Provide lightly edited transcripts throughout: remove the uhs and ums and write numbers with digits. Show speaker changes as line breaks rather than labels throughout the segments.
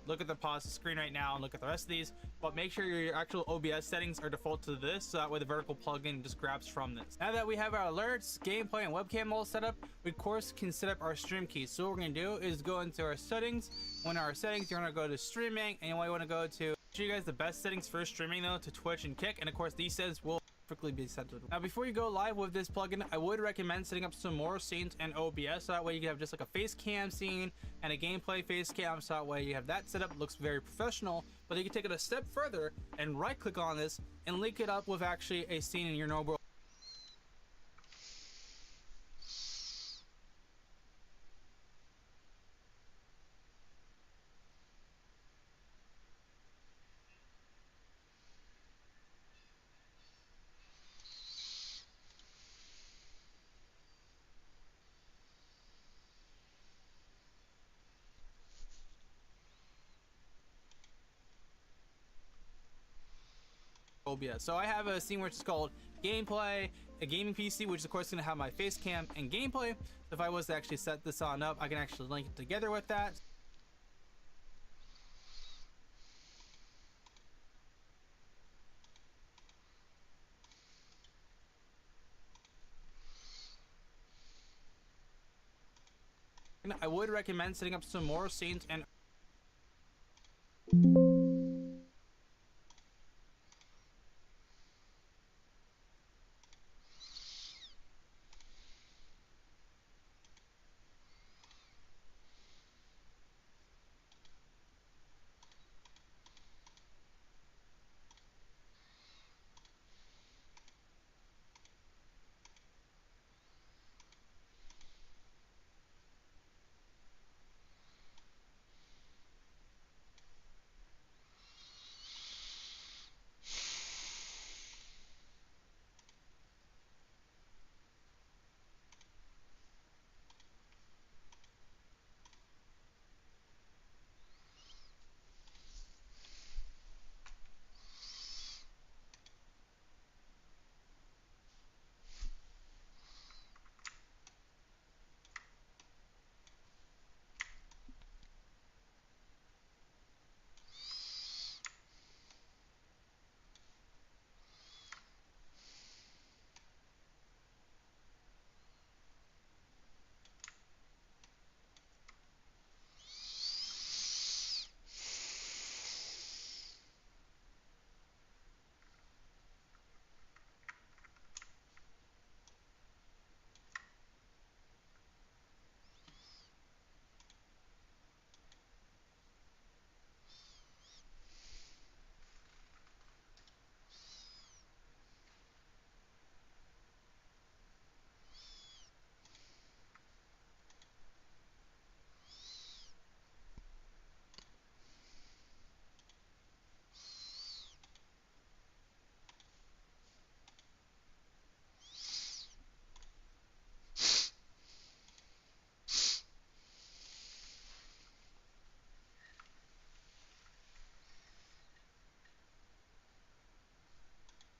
look at the pause screen right now and look at the rest of these, but make sure your actual OBS settings are default to this, so that way the vertical plugin just grabs from this. Now that we have our alerts, gameplay, and webcam all set up, we of course can set up our stream keys. So what we're gonna do is go into our settings. When our settings, you're gonna go to streaming, and you want to go to show you guys the best settings for streaming though to Twitch and Kick, and of course these settings will be set to. Now before you go live with this plugin, I would recommend setting up some more scenes in OBS, so that way you can have just like a face cam scene and a gameplay face cam, so that way you have that set up. It looks very professional, but you can take it a step further and right click on this and link it up with actually a scene in your normal OBS. So I have a scene which is called gameplay, a gaming PC, which is of course going to have my face cam and gameplay. So if I was to actually set this on up, I can actually link it together with that. I would recommend setting up some more scenes and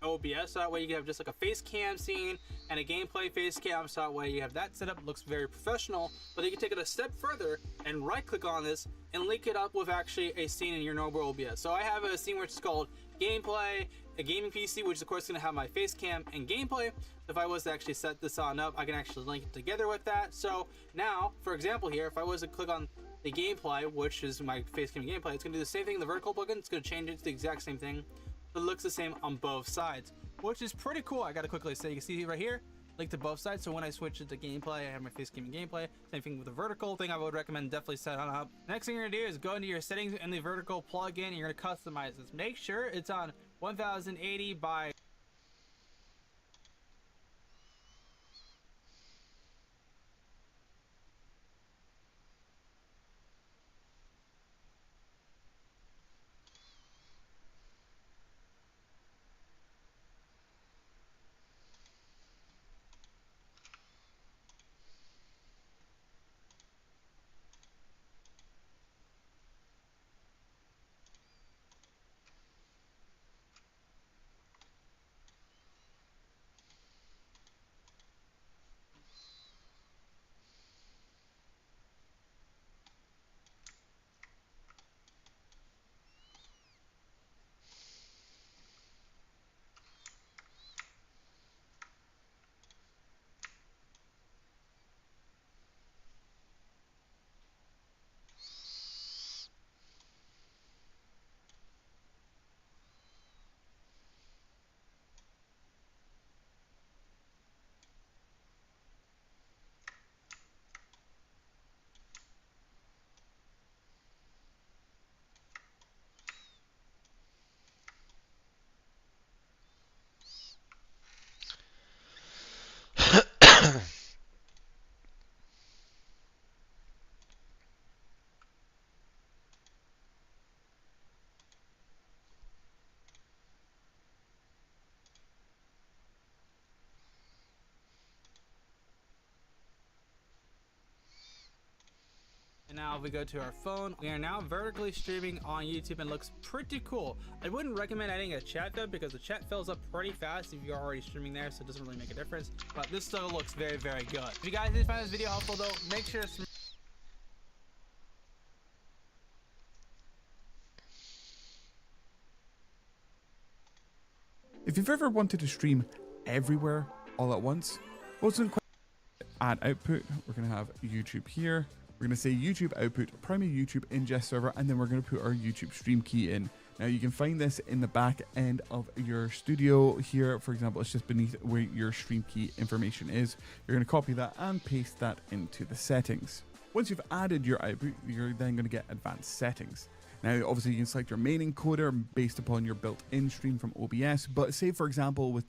OBS, so that way you can have just like a face cam scene and a gameplay face cam, so that way you have that set up. It looks very professional, but you can take it a step further and right click on this and link it up with actually a scene in your normal OBS. So I have a scene which is called gameplay, a gaming PC, which is of course going to have my face cam and gameplay. If I was to actually set this on up, I can actually link it together with that. So now, for example here, if I was to click on the gameplay, which is my face cam gameplay, it's going to do the same thing in the vertical plugin. It's going to change it to the exact same thing. It looks the same on both sides, which is pretty cool. I gotta quickly say, you can see right here, link to both sides. So when I switch it to gameplay, I have my face cam and gameplay. Same thing with the vertical thing. I would recommend definitely set on up. Next thing you're gonna do is go into your settings in the vertical plugin, and you're gonna customize this. Make sure it's on 1080 by And now if we go to our phone, we are now vertically streaming on YouTube and looks pretty cool. I wouldn't recommend adding a chat though, because the chat fills up pretty fast if you're already streaming there, so it doesn't really make a difference. But this still looks very, very good. If you guys did find this video helpful though, make sure to
If you've ever wanted to stream everywhere all at once, well, it's quite add output. We're going to have YouTube here. We're going to say YouTube output, primary YouTube ingest server, and then we're going to put our YouTube stream key in. Now you can find this in the back end of your studio here. For example, it's just beneath where your stream key information is. You're going to copy that and paste that into the settings. Once you've added your output, you're then going to get advanced settings. Now, obviously, you can select your main encoder based upon your built-in stream from OBS, but say, for example, with